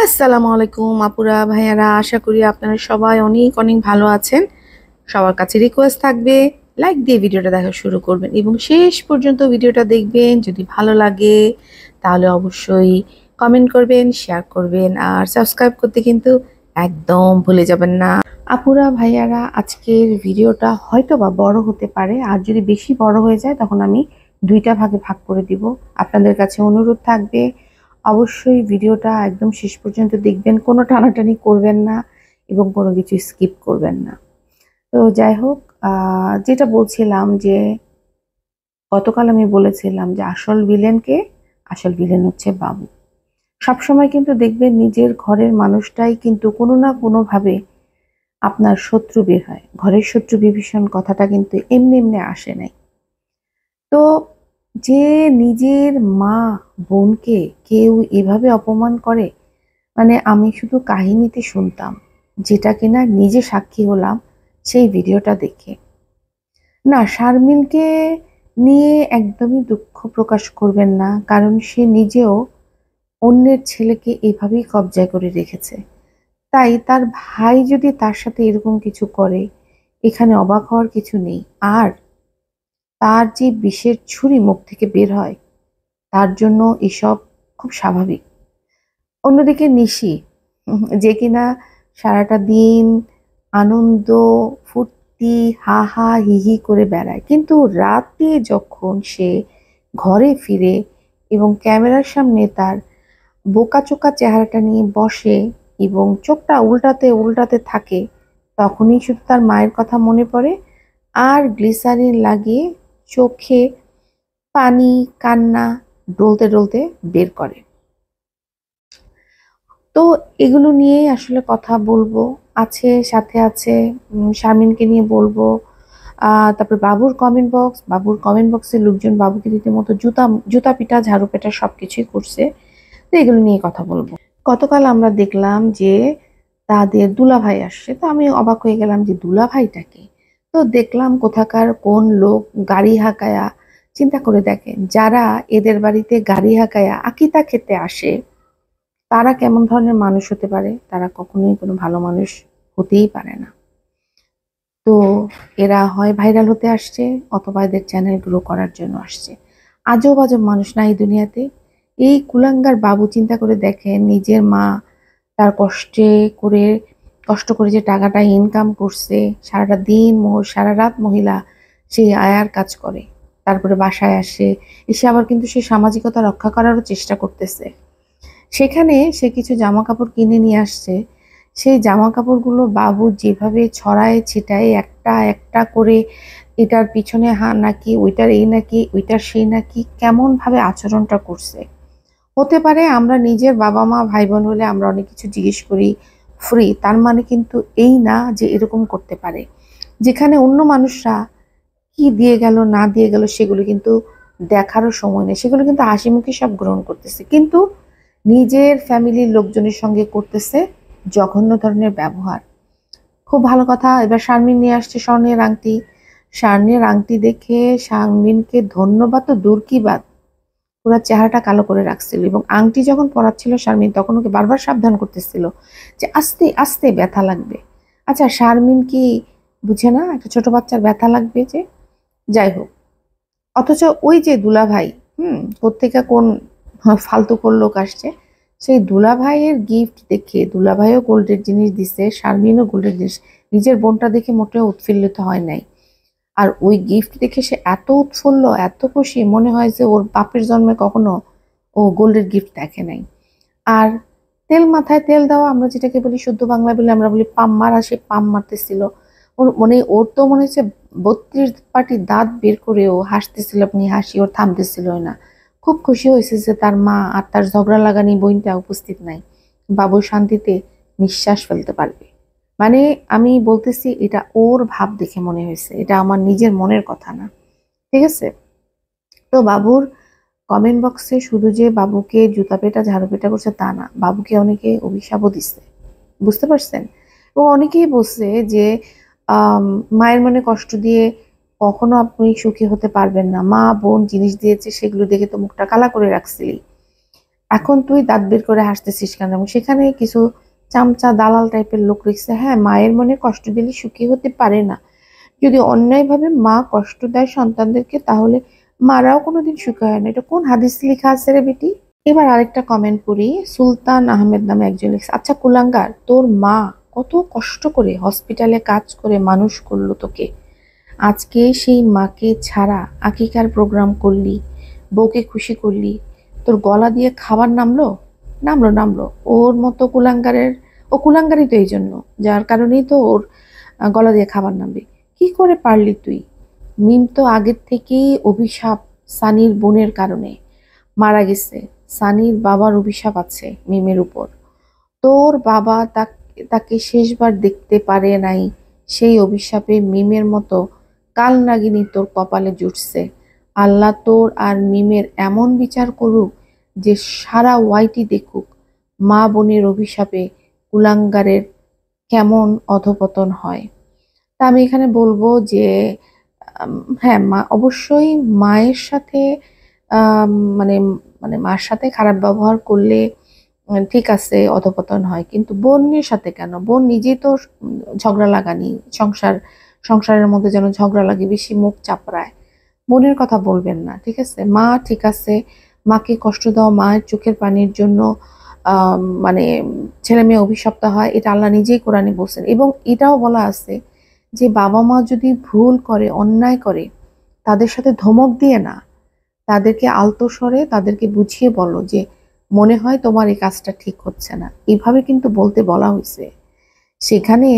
আসসালামু আলাইকুম আপুরা ভাইয়ারা, আশা করি আপনারা সবাই অনেক অনেক ভালো আছেন। সবার কাছে রিকোয়েস্ট থাকবে লাইক দিয়ে ভিডিওটা দেখা শুরু করবেন এবং শেষ পর্যন্ত ভিডিওটা দেখবেন। যদি ভালো লাগে তাহলে অবশ্যই কমেন্ট করবেন, শেয়ার করবেন আর সাবস্ক্রাইব করতে কিন্তু একদম ভুলে যাবেন না। আপুরা ভাইয়ারা, আজকের ভিডিওটা হয়তো বা বড় হতে পারে, আর যদি বেশি বড় হয়ে যায় তখন আমি দুইটা ভাগে ভাগ করে দিব। আপনাদের কাছে অনুরোধ থাকবে অবশ্যই ভিডিওটা একদম শেষ পর্যন্ত দেখবেন, কোনো টানাটানি করবেন না এবং কোনো কিছু স্কিপ করবেন না। তো যাই হোক, যেটা বলছিলাম যে গতকাল আমি বলেছিলাম যে আসল ভিলেন হচ্ছে বাবু। সবসময় কিন্তু দেখবেন নিজের ঘরের মানুষটাই কিন্তু কোনো না কোনোভাবে আপনার শত্রু বের হয়। ঘরের শত্রু বিভীষণ কথাটা কিন্তু এমনি এমনি আসে নাই। তো যে নিজের মা বোনকে কেউ এভাবে অপমান করে, মানে আমি শুধু কাহিনীতে শুনতাম, যেটা কিনা নিজে সাক্ষী হলাম সেই ভিডিওটা দেখে। না, শারমিনকে নিয়ে একদমই দুঃখ প্রকাশ করবেন না, কারণ সে নিজেও অন্যের ছেলেকে এভাবেই কবজায় করে রেখেছে। তাই তার ভাই যদি তার সাথে এরকম কিছু করে, এখানে অবাক হওয়ার কিছু নেই। আর তার যে বিষের ছুরি মুখ থেকে বের হয়, তার জন্য এসব খুব স্বাভাবিক। অন্যদিকে নিশি, যে কিনা সারাটা দিন আনন্দ ফুর্তি হা হা হি হি করে বেড়ায়, কিন্তু রাতে যখন সে ঘরে ফিরে এবং ক্যামেরার সামনে তার বোকাচোকা চেহারাটা নিয়ে বসে এবং চোখটা উল্টাতে উল্টাতে থাকে, তখনই শুধু তার মায়ের কথা মনে পড়ে আর গ্লিসারিন লাগিয়ে চোখে পানি কান্না ডলতে ডলতে বের করে। তো এগুলো নিয়েই আসলে কথা বলবো। সাথে আছে শারমিনকে নিয়ে বলবো। তারপর বাবুর কমেন্ট বক্সে লোকজন বাবুকে রীতিমতো জুতা জুতা পিটা ঝাড়ু পেটা সবকিছুই করছে। তো এগুলো নিয়ে কথা বলবো। গতকাল আমরা দেখলাম যে তাদের দুলাভাই আসছে, তো আমি অবাক হয়ে গেলাম যে দুলাভাইটাকে। তো দেখলাম কোথাকার কোন লোক গাড়ি হাঁকায়া। চিন্তা করে দেখেন, যারা এদের বাড়িতে গাড়ি হাঁকায়া আকিতা খেতে আসে তারা কেমন ধরনের মানুষ হতে পারে? তারা কখনোই কোনো ভালো মানুষ হতেই পারে না। তো এরা হয় ভাইরাল হতে আসছে অথবা এদের চ্যানেল গ্রো করার জন্য আসছে। আজব আজব মানুষ না এই দুনিয়াতে। এই কুলাঙ্গার বাবু, চিন্তা করে দেখেন, নিজের মা তার কষ্ট করে যে টাকাটা ইনকাম করছে, সারাটা দিন সারা রাত মহিলা সেই আয়ার কাজ করে, তারপরে বাসায় আসে, এসে আবার কিন্তু সে সামাজিকতা রক্ষা করারও চেষ্টা করতেছে। সেখানে সে কিছু জামা কাপড় কিনে নিয়ে আসছে। সেই জামা কাপড়গুলো বাবু যেভাবে ছড়ায় ছিটায় একটা একটা করে, এটার পিছনে নাকি ওইটার এই নাকি ওইটার সেই নাকি, কেমন ভাবে আচরণটা করছে। হতে পারে আমরা নিজের বাবা মা ভাই বোন হলে আমরা অনেক কিছু জিজ্ঞেস করি ফ্রি, তার মানে কিন্তু এই না যে এরকম করতে পারে। যেখানে অন্য মানুষরা কি দিয়ে গেল না দিয়ে গেল সেগুলো কিন্তু দেখারও সময় নেই, সেগুলো কিন্তু হাসি মুখে সব গ্রহণ করতেছে, কিন্তু নিজের ফ্যামিলির লোকজনের সঙ্গে করতেছে জঘন্য ধরনের ব্যবহার। খুব ভালো কথা, এবার শারমিন নিয়ে আসছে স্বর্ণের আংটি দেখে শারমিনকে ধন্যবাদ তো দূর কি বাদ, পুরো চেহারাটা কালো করে রাখছিল। এবং আংটি যখন পরাচ্ছিল শারমিন, তখন ওকে বারবার সাবধান করতেছিল যে আস্তে আস্তে ব্যথা লাগবে। আচ্ছা, শারমিন কি বুঝে না একটা ছোট বাচ্চার ব্যথা লাগবে? যে যাই হোক, অথচ ওই যে দুলাভাই, কোত্থেকে কোন ফালতু লোক আসছে, সেই দুলাভাইয়ের গিফট দেখে দুলাভাইও গোল্ডের জিনিস দিছে, শারমিনও গোল্ডের জিনিস, নিজের বোনটা দেখে মোটেও উৎফুল্লিত হয় নাই। আর ওই গিফট দেখে সে এত উৎফুল্ল, এত খুশি, মনে হয় যে ওর বাপের জন্মে কখনো ও গোল্ডের গিফট দেখে নাই। আর তেল মাথায় তেল দেওয়া, আমরা যেটাকে বলি শুদ্ধ বাংলা বলে আমরা বলি পাম মারা, সে পাম মারতেছিল। ওর তো মনে হচ্ছে 32 পাটি দাঁত বের করে ও হাসতেছিল, আপনি হাসি ওর থামতেছিল না। খুব খুশি হয়েছে যে তার মা আর তার ঝগড়া লাগানি বোনটা উপস্থিত নাই, বাবু শান্তিতে নিঃশ্বাস ফেলতে পারবে। মানে আমি বলতেছি, এটা ওর ভাব দেখে মনে হয়েছে, এটা আমার নিজের মনের কথা না। ঠিক আছে? তো বাবুর কমেন্ট বক্সে শুধু যে বাবুকে জুতা পেটা ঝাড়ু পেটা করছে তা না, বাবুকে অনেকে অভিশাপও দিচ্ছে, বুঝতে পারছেন? ও অনেকেই বলছে যে মায়ের মনে কষ্ট দিয়ে কখনো আপনি সুখী হতে পারবেন না, মা বোন জিনিস দিয়েছে সেগুলো দেখে তো মুখটা কালা করে রাখছিলি। এখন তুই দাঁত বের করে হাসতেছিস কেন? এবং সেখানে কিছু চামচা দালাল টাইপের লোক লিখছে, হ্যাঁ মায়ের মনে কষ্ট দিলে সুখী হতে পারে না। যদি অন্যায়ভাবে মা কষ্ট দেয় সন্তানদেরকে, তাহলে মারাও কোনোদিন সুখী হয় না। এটা কোন হাদিস লেখা আছে রে বেটি? এবার আরেকটা কমেন্ট পড়ি। সুলতান আহমেদ নামে একজন লিখছে, আচ্ছা কুলাঙ্গার, তোর মা কত কষ্ট করে হসপিটালে কাজ করে মানুষ করলো তোকে, আজকে সেই মাকে ছাড়া আকিকার প্রোগ্রাম করলি, বউকে খুশি করলি, তোর গলা দিয়ে খাবার নামলো? নামলো, নামলো। ওর মতো কুলাঙ্গারের, ও কুলাঙ্গারই তো এই জন্য, যার কারণেই তো ওর গলা দিয়ে খাবার নামবে। কি করে পারলি তুই? মিম তো আগের থেকেই অভিশাপ, সানির বোনের কারণে মারা গেছে। সানির বাবার অভিশাপ আছে মিমের উপর। তোর বাবা তাকে শেষবার দেখতে পারে নাই, সেই অভিশাপে মিমের মতো কাল নাগিনী তোর কপালে জুটছে। আল্লাহ তোর আর মিমের এমন বিচার করুক যে সারা ওয়াইটি দেখুক মা বোনের অভিশাপে কুলাঙ্গারের কেমন অধপতন হয়। তা আমি এখানে বলবো যে হ্যাঁ মা অবশ্যই মায়ের সাথে আম, মানে মানে মার সাথে খারাপ ব্যবহার করলে ঠিক আছে অধপতন হয়, কিন্তু বোনের সাথে কেন? বোন নিজেই তো ঝগড়া লাগানি, সংসারের মধ্যে যেন ঝগড়া লাগে, বেশি মুখ চাপড়ায়। বোনের কথা বলবেন না, ঠিক আছে? মা ঠিক আছে, মাকে কষ্ট দাও, মায়ের চোখের পানির জন্য মানে ছেলে মেয়ে অভিশপ্ত হয়, এটা আল্লাহ নিজেই কোরআনে বলছেন। এবং এটাও বলা আছে যে বাবা মা যদি ভুল করে, অন্যায় করে, তাদের সাথে ধমক দিয়ে না, তাদেরকে আলতো স্বরে তাদেরকে বুঝিয়ে বলো যে মনে হয় তোমার এই কাজটা ঠিক হচ্ছে না, এইভাবে কিন্তু বলতে বলা হয়েছে। সেখানে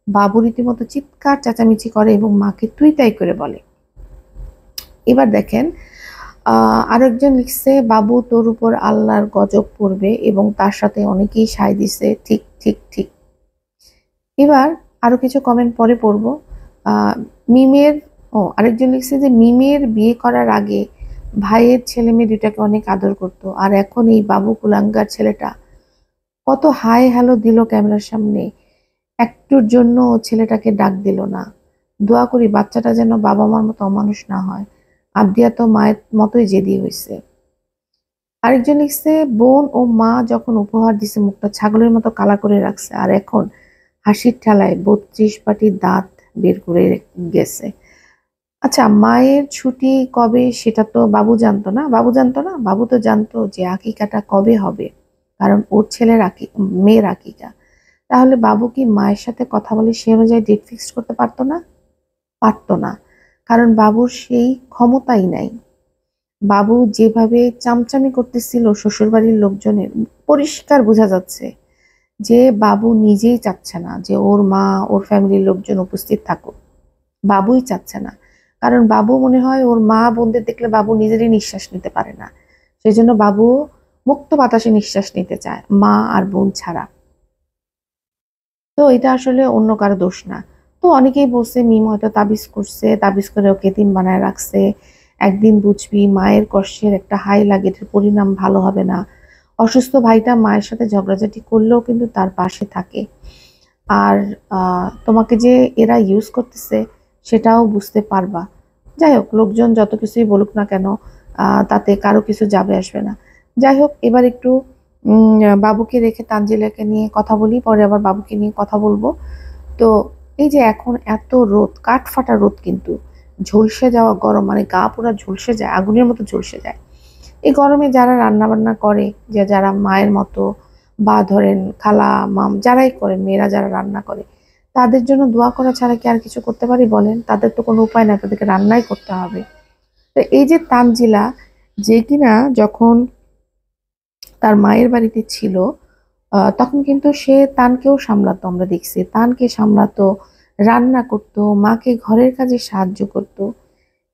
বাবু রীতিমতো চিৎকার চেঁচামেচি করে এবং মাকে তুই তাই করে বলে। এবার দেখেন আরো একজন লিখছে, বাবু তোর উপর আল্লাহর গজব পড়বে, এবং তার সাথে অনেকেই সায় দিছে। ঠিক ঠিক ঠিক। এবার আরো কিছু কমেন্ট পরে পড়বো। মিমের, আরেকজন লিখছে যে মিমের বিয়ে করার আগে ভাইয়ের ছেলে মেয়ে দুটাকে অনেক আদর করতো, আর এখন এই বাবু কুলাঙ্গার ছেলেটা কত হাই হ্যালো দিল ক্যামেরার সামনে, একটুর জন্য ও ছেলেটাকে ডাক দিল না। দোয়া করি বাচ্চাটা যেন বাবা মার মতো অমানুষ না হয়। আবদিয়া তো মায়ের মতোই জেদি হয়েছে। আরেকজন লিখছে, বোন ও মা যখন উপহার দিছে মুখটা ছাগলের মতো কালা করে রাখছে, আর এখন হাসির ঠেলায় 32 পাটি দাঁত বের করে গেছে। আচ্ছা, মায়ের ছুটি কবে সেটা তো বাবু জানতো না? বাবু জানতো না? বাবু তো জানতো যে আকিকাটা কবে হবে, কারণ ওর ছেলের মেয়ের আকিকা। তাহলে বাবু কি মায়ের সাথে কথা বলে সে অনুযায়ী ডেট ফিক্সড করতে পারতো না? পারতো না, কারণ বাবুর সেই ক্ষমতাই নাই। বাবু যেভাবে চামচামি করতেছিল শ্বশুরবাড়ির লোকজনের, পরিষ্কার বোঝা যাচ্ছে যে বাবু নিজেই চাচ্ছে না যে ওর মা, ওর ফ্যামিলির লোকজন উপস্থিত থাকুক। বাবুই চাচ্ছে না, কারণ বাবু মনে হয় ওর মা বোনদের দেখলে বাবু নিজেরই নিঃশ্বাস নিতে পারে না। সেই জন্য বাবু মুক্ত বাতাসে নিঃশ্বাস নিতে চায়, মা আর বোন ছাড়া। তো এটা আসলে অন্য কারো দোষ না। তো অনেকেই বলছে মিম হয়তো তাবিজ করছে, তাবিজ করে ওকে এতিম বানায় রাখছে। একদিন বুঝবি মায়ের কষ্টের একটা হাই লাগে, এটার পরিণাম ভালো হবে না। অসুস্থ ভাইটা মায়ের সাথে ঝগড়াঝাটি করলেও কিন্তু তার পাশে থাকে। আর তোমাকে যে এরা ইউজ করতেছে সেটাও বুঝতে পারবা। যাই হোক, লোকজন যত কিছুই বলুক না কেন, তাতে কারো কিছু যাবে আসবে না। যাই হোক, এবার একটু বাবুকে রেখে তানজিলাকে নিয়ে কথা বলি, পরে আবার বাবুকে নিয়ে কথা বলবো। তো এই যে এখন এত রোদ, কাঠ ফাটা রোদ, কিন্তু ঝলসে যাওয়া গরম, মানে গা পুরা ঝলসে যায়, আগুনের মতো ঝলসে যায়। এই গরমে যারা রান্না বান্না করে, যে যারা মায়ের মতো, বা ধরেন খালা মাম যারাই করেন, মেয়েরা যারা রান্না করে, তাদের জন্য দোয়া করা ছাড়া কি আর কিছু করতে পারি বলেন? তাদের তো কোনো উপায় নাই, তাদেরকে রান্নাই করতে হবে। তো এই যে তানজিলা, যে কিনা যখন তার মায়ের বাড়িতে ছিল, তখন কিন্তু সে তানকেও সামলাতো, আমরা দেখছি তানকে সামলাতো, রান্না করতো, মাকে ঘরের কাজে সাহায্য করতো।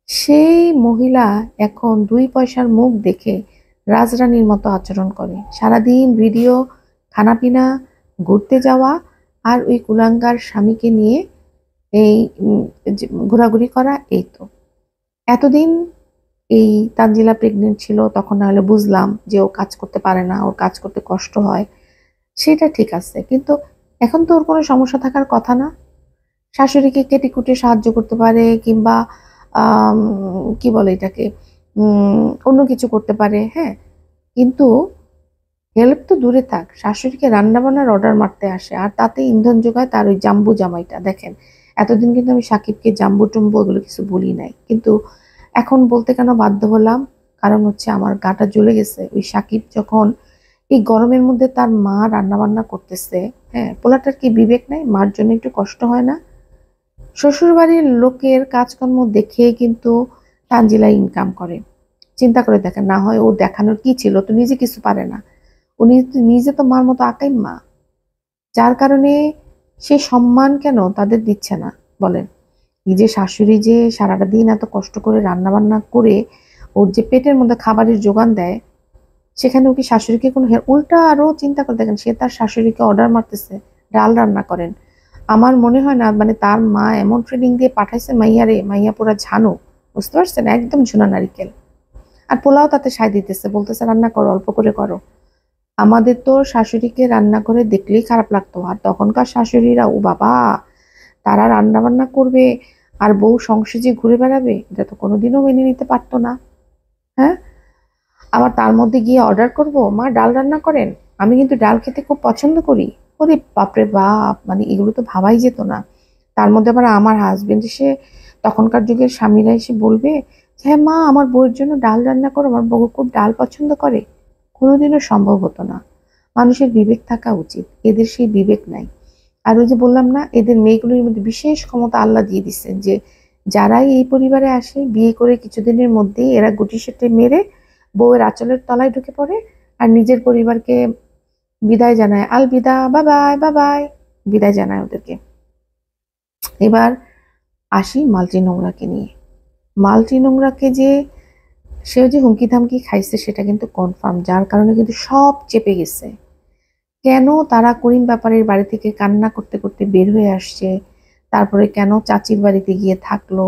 সেই মহিলা এখন 2 পয়সার মুখ দেখে রাজরানীর মতো আচরণ করে, সারাদিন ভিডিও, খানাপিনা, ঘুরতে যাওয়া, আর ওই কুলাঙ্গার স্বামীকে নিয়ে এই ঘোরাঘুরি করা। এই তো এতদিন এই তানজিলা প্রেগনেন্ট ছিল, তখন না হলে বুঝলাম যে ও কাজ করতে পারে না, ওর কাজ করতে কষ্ট হয়, সেটা ঠিক আছে, কিন্তু এখন তো ওর কোনো সমস্যা থাকার কথা না। শাশুড়িকে কেটে কুটে সাহায্য করতে পারে, কিংবা কি বলে এটাকে, অন্য কিছু করতে পারে, হ্যাঁ। কিন্তু হেল্প তো দূরে থাক, শাশুড়িকে রান্না বান্নার অর্ডার মারতে আসে, আর তাতে ইন্ধন যোগায় তার ওই জাম্বু জামাইটা। দেখেন, এতদিন কিন্তু আমি সাকিবকে জাম্বু টুম্বু ওগুলো কিছু বলি নাই, কিন্তু এখন বলতে কেন বাধ্য হলাম, কারণ হচ্ছে আমার গাটা জ্বলে গেছে। ওই সাকিব যখন এই গরমের মধ্যে তার মা রান্না বান্না করতেছে, হ্যাঁ, পোলাটার কি বিবেক নাই? মার জন্য একটু কষ্ট হয় না? শ্বশুর বাড়ির লোকের কাজকর্ম দেখে কিন্তু তানজিলা ইনকাম করে। চিন্তা করে দেখেন, না হয় ও দেখানোর কি ছিল, তো নিজে কিছু পারে না। উনি নিজে তো মার মতো আকাই মা, যার কারণে সে সম্মান কেন তাদের দিচ্ছে না বলেন? নিজে শাশুড়ি যে সারাটা দিন এত কষ্ট করে রান্না বান্না করে ওর যে পেটের মধ্যে খাবারের যোগান দেয়, সেখানে ও কি শাশুড়িকে কোনো উল্টা আরো চিন্তা করে দেখেন, সে তার শাশুড়িকে অর্ডার মারতেছে ডাল রান্না করেন। আমার মনে হয় না মানে তার মা এমন ট্রেনিং দিয়ে পাঠাইছে মাইয়ারে, মাইয়া পুরা ঝানু, বুঝতে পারছেন, একদম ঝুনা নারিকেল। আর পোলাও তাতে সাই দিতেছে, বলতেছে রান্না করো, অল্প করে করো। আমাদের তো শাশুড়িকে রান্না করে দেখলেই খারাপ লাগতো, আর তখনকার শাশুড়িরা ও বাবা, তারা রান্না বান্না করবে আর বউ সংসারে ঘুরে বেড়াবে, এটা তো কোনোদিনও মেনে নিতে পারতো না। হ্যাঁ, আবার তার মধ্যে গিয়ে অর্ডার করব মা ডাল রান্না করেন, আমি কিন্তু ডাল খেতে খুব পছন্দ করি। ওরে বাপরে বাপ, মানে এগুলো তো ভাবাই যেত না। তার মধ্যে আবার আমার হাজবেন্ড এসে, তখনকার যুগের স্বামীরা এসে বলবে যে, হ্যাঁ মা আমার বউয়ের জন্য ডাল রান্না করো, আমার বউ খুব ডাল পছন্দ করে। কোনোদিনও সম্ভব হতো না। মানুষের বিবেক থাকা উচিত, এদের সেই বিবেক নাই। আর ওই যে বললাম না, এদের মেয়েগুলোর মধ্যে বিশেষ ক্ষমতা আল্লাহ দিয়ে দিচ্ছেন, যে যারাই এই পরিবারে আসে বিয়ে করে কিছুদিনের মধ্যেই এরা গুটি সেটে মেরে বউয়ের আঁচলের তলায় ঢুকে পড়ে, আর নিজের পরিবারকে বিদায় জানায়, আল বিদা, বাবাই বাবাই, বিদায় জানায় ওদেরকে। এবার আসি মালতি নোংরাকে নিয়ে। মালতি নোংরাকে যে সেও যে হুমকি ধামকি খাইছে সেটা কিন্তু কনফার্ম, যার কারণে কিন্তু সব চেপে গেছে। কেন তারা করিম ব্যাপারীর বাড়ি থেকে কান্না করতে করতে বের হয়ে আসছে, তারপরে কেন চাচির বাড়িতে গিয়ে থাকলো,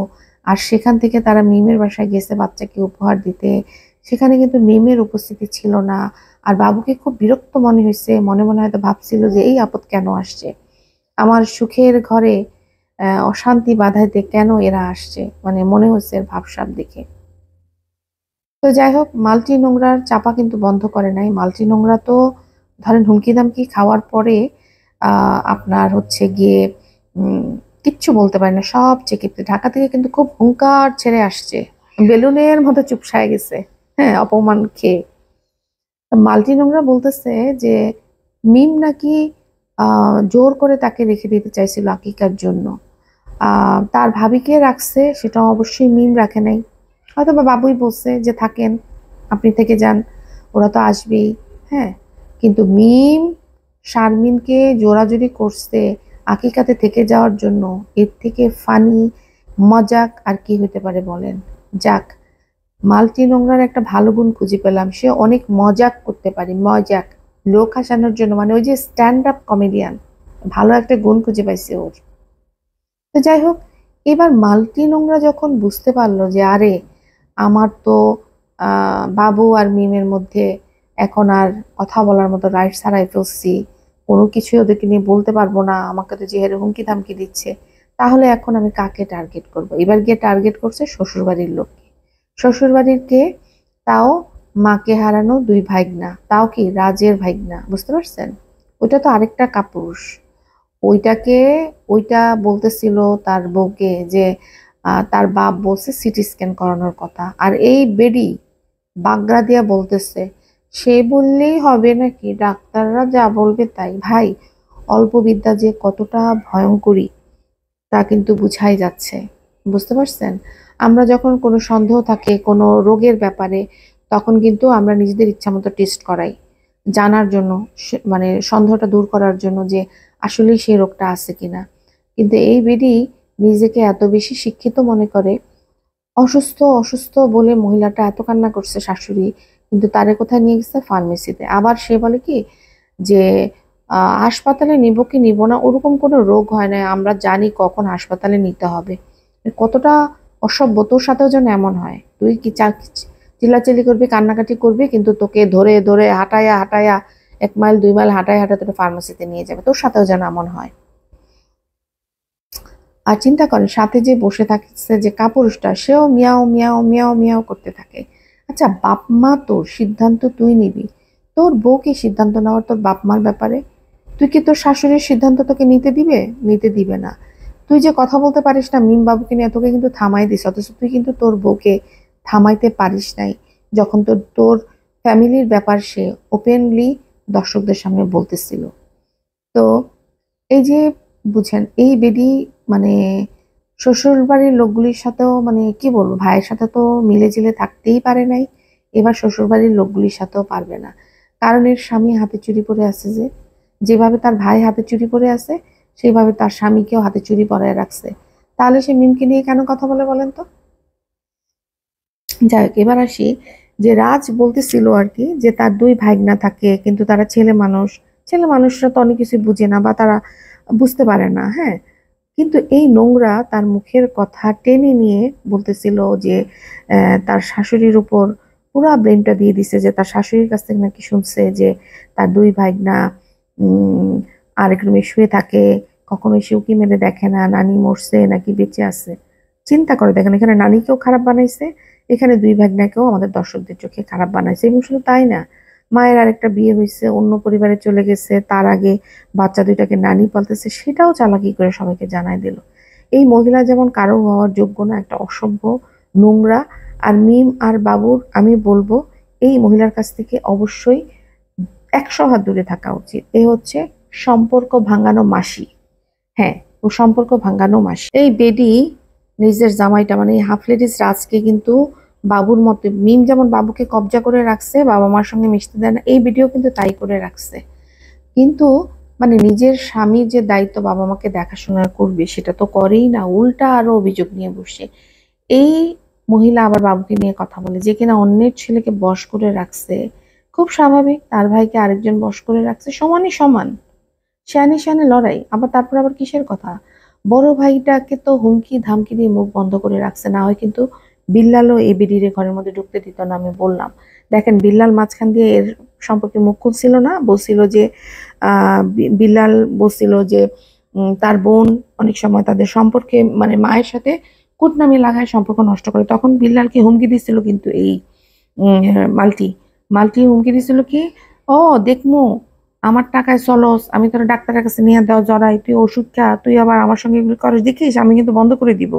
আর সেখান থেকে তারা মিমের বাসায় গেছে বাচ্চাকে উপহার দিতে, সেখানে কিন্তু মিমের উপস্থিতি ছিল না। আর বাবুকে খুব বিরক্ত মনে হয়েছে, মনে মনে হয়তো ভাবছিল যে এই আপদ কেন আসছে আমার সুখের ঘরে, অশান্তি বাধাইতে কেন এরা আসছে, মানে মনে হচ্ছে এর ভাবসাব দেখে। তো যাই হোক, মাল্টি নোংরার চাপা কিন্তু বন্ধ করে নাই। মাল্টি নোংরা তো ধরেন হুমকি দামকি খাওয়ার পরে আপনার হচ্ছে গিয়ে উম, কিচ্ছু বলতে পারে না, সব চেকিতে। ঢাকা থেকে কিন্তু খুব হুঙ্কার ছেড়ে আসছে, বেলুনের মতো চুপসায় গেছে, হ্যাঁ, অপমান খেয়ে। মাল্টি নোংরা বলতেছে যে মিম নাকি জোর করে তাকে রেখে দিতে চাইছিল আকিকার জন্য। তার ভাবিকে রাখছে, সেটা অবশ্যই মিম রাখে নাই। হয়তো বা বাবুই বলছে যে থাকেন, আপনি থেকে যান, ওরা তো আসবেই। হ্যাঁ, কিন্তু মিম শারমিনকে জোরাজুরি করছে আকিকাতে থেকে যাওয়ার জন্য। এর থেকে ফানি মজাক আর কি হতে পারে বলেন? যাক, মালতি নোংরার একটা ভালো গুণ খুঁজে পেলাম, সে অনেক মজাক করতে পারে, মজাক, লোক হাসানোর জন্য, মানে ওই যে স্ট্যান্ড আপ কমেডিয়ান, ভালো একটা গুণ খুঁজে পাইছে ওর। তো যাই হোক, এবার মালতি নোংরা যখন বুঝতে পারলো যে আরে আমার তো বাবু আর মিমের মধ্যে এখন আর কথা বলার মতো রাইট হারাই ফেলছি, কোনো কিছুই ওদেরকে নিয়ে বলতে পারবো না, আমাকে তো যে হুমকি ধামকি দিচ্ছে, তাহলে এখন আমি কাকে টার্গেট করব? এবার গিয়ে টার্গেট করছে শ্বশুরবাড়ির লোককে। শ্বশুরবাড়ির কে? তাও মাকে হারানো দুই ভাইগনা, তাও কি রাজের ভাইগনা, বুঝতে পারছেন? ওইটা তো আরেকটা কাপুরুষ। ওইটাকে, ওইটা বলতেছিল তার বউকে যে তার বাপ বলছে সিটি স্ক্যান করানোর কথা, আর এই বেডি বাগড়া দিয়া বলতেছে সে বললেই হবে নাকি, ডাক্তাররা যা বলবে তাই। ভাই, অল্প বিদ্যা যে কতটা ভয়ঙ্করী তা কিন্তু বুঝাই যাচ্ছে, বুঝতে পারছেন? আমরা যখন কোনো সন্দেহ থাকে কোনো রোগের ব্যাপারে, তখন কিন্তু আমরা নিজেদের ইচ্ছা মতো টেস্ট করাই, জানার জন্য, মানে সন্দেহটা দূর করার জন্য যে আসলেই সেই রোগটা আছে কিনা। কিন্তু এই বেডি নিজেকে এত বেশি শিক্ষিত মনে করে, অসুস্থ অসুস্থ বলে মহিলাটা এত কান্না করছে শাশুড়ি, কিন্তু তারে কোথায় নিয়ে গেছে? ফার্মেসিতে। আবার সে বলে কি যে হাসপাতালে নিব কি নিব না, ওরকম কোনো রোগ হয় না, আমরা জানি কখন হাসপাতালে নিতে হবে। কতটা অসভ্য! তোর সাথেও যেন এমন হয়, তুই কি চিল্লাচিল্লি করবি, কান্নাকাটি করবি, কিন্তু তোকে ধরে ধরে হাঁটায়া হাঁটায়া 1 মাইল 2 মাইল হাঁটায় হাঁটায় তোকে ফার্মেসিতে নিয়ে যাবে, তোর সাথেও যেন এমন হয়। আর চিন্তা করেন, সাথে যে বসে থাকছে যে কাপুরুষটা, সেও মিয়াও মিয়াও মিয়াও মিয়াও করতে থাকে। আচ্ছা বাপ মা তোর, সিদ্ধান্ত তুই নিবি, তোর বউ কি সিদ্ধান্ত নেওয়ার তোর বাপ মার ব্যাপারে? তুই কি তোর শাশুড়ির সিদ্ধান্ত তোকে নিতে দিবে? নিতে দিবে না। তুই যে কথা বলতে পারিস না মিম বাবুকে নিয়ে, তোকে কিন্তু থামাই দিস, অথচ তুই কিন্তু তোর বউকে থামাইতে পারিস নাই, যখন তোর তোর ফ্যামিলির ব্যাপার সে ওপেনলি দর্শকদের সামনে বলতেছিল। তো এই যে বুঝেন এই বেডি মানে শ্বশুর বাড়ির লোকগুলির সাথেও মানে কি বলবো, ভাইয়ের সাথে তো মিলে জিলে থাকতেই পারে নাই, এবার শ্বশুর বাড়ির লোকগুলির সাথেও পারবে না। কারণ এর স্বামী হাতে চুরি পরে আছে, যে যেভাবে তার ভাই হাতে চুরি পরে আছে সেইভাবে তার স্বামীকেও হাতে চুরি পরায় রাখছে। তাহলে সে মিমকে নিয়ে কেন কথা বলে বলেন তো? যাই হোক, এবার আসি যে রাজ বলতেছিল আর কি যে তার দুই ভাইগনা থাকে, কিন্তু তারা ছেলে মানুষ, ছেলে মানুষরা তো অনেক কিছু বুঝে না বা তারা বুঝতে পারে না, হ্যাঁ। কিন্তু এই নোংরা তার মুখের কথা টেনে নিয়ে বলতেছিল যে তার শাশুড়ির উপর পুরা ব্লেমটা দিয়ে দিছে, যে তার শাশুড়ির কাছ থেকে নাকি শুনছে যে তার দুই ভাইগনা আরেক রুমে শুয়ে থাকে, কখনোই সে উঁকি মেরে দেখে না নানি মরছে নাকি বেঁচে আছে। চিন্তা করে দেখেন, এখানে নানিকেও খারাপ বানাইছে, এখানে দুই ভাগনাকেও আমাদের দর্শকদের চোখে খারাপ বানাইছে। এবং শুধু তাই না, মায়ের আরেকটা বিয়ে হয়েছে, অন্য পরিবারে চলে গেছে, তার আগে বাচ্চা দুইটাকে নানি পালতেছে, সেটাও চালাকি করে সবাইকে জানাই দিল। এই মহিলা যেমন কারো হওয়ার যোগ্য না, একটা অসভ্য, নোংরা। আর মিম আর বাবুর আমি বলবো এই মহিলার কাছ থেকে অবশ্যই 100 হাত দূরে থাকা উচিত। এ হচ্ছে সম্পর্ক ভাঙানো মাসি। হ্যাঁ, ও সম্পর্ক ভাঙানো মাসি। এই বেডি নিজের জামাইটা মানে হাফ লেডিস রাজকে কিন্তু বাবুর মতে, মিম যেমন বাবুকে কবজা করে রাখছে, বাবা মার সঙ্গে মিশতে দেয় না, এই ভিডিও কিন্তু তাই করে রাখছে। কিন্তু মানে নিজের স্বামীর যে দায়িত্ব বাবা মাকে দেখাশোনা করবে সেটা তো করেই না, উল্টা আরো অভিযোগ নিয়ে বসে। এই মহিলা আবার বাবুকে নিয়ে কথা বলে, যে কিনা অন্যের ছেলেকে বশ করে রাখছে। খুব স্বাভাবিক, তার ভাইকে আরেকজন বশ করে রাখছে, সমানই সমান, শানে শানে লড়াই। আবার তারপর আবার কিসের কথা, বড় ভাইটাকে তো হুমকি ধামকি দিয়ে মুখ বন্ধ করে রাখছে, না হয় কিন্তু বিল্লালও এই বিডিরে ঘরের মধ্যে ঢুকতে দিত না। আমি বললাম, দেখেন বিল্লাল মাঝখান দিয়ে এর সম্পর্কে মুখ খুলছিল না, বলছিল যে বিল্লাল বলছিল যে তার বোন অনেক সময় তাদের সম্পর্কে মানে মায়ের সাথে কুটনামি লাগায় সম্পর্ক নষ্ট করে, তখন বিল্লালকে হুমকি দিছিল কিন্তু এই মালটি মালটি হুমকি দিছিল কি, ও দেখমু আমার টাকায় চলস, আমি তোর ডাক্তারের কাছে নিয়ে দেওয়া জড়াই, তুই ওষুধ খা, তুই আবার আমার সঙ্গে এগুলো করিস দেখিস, আমি কিন্তু বন্ধ করে দিব।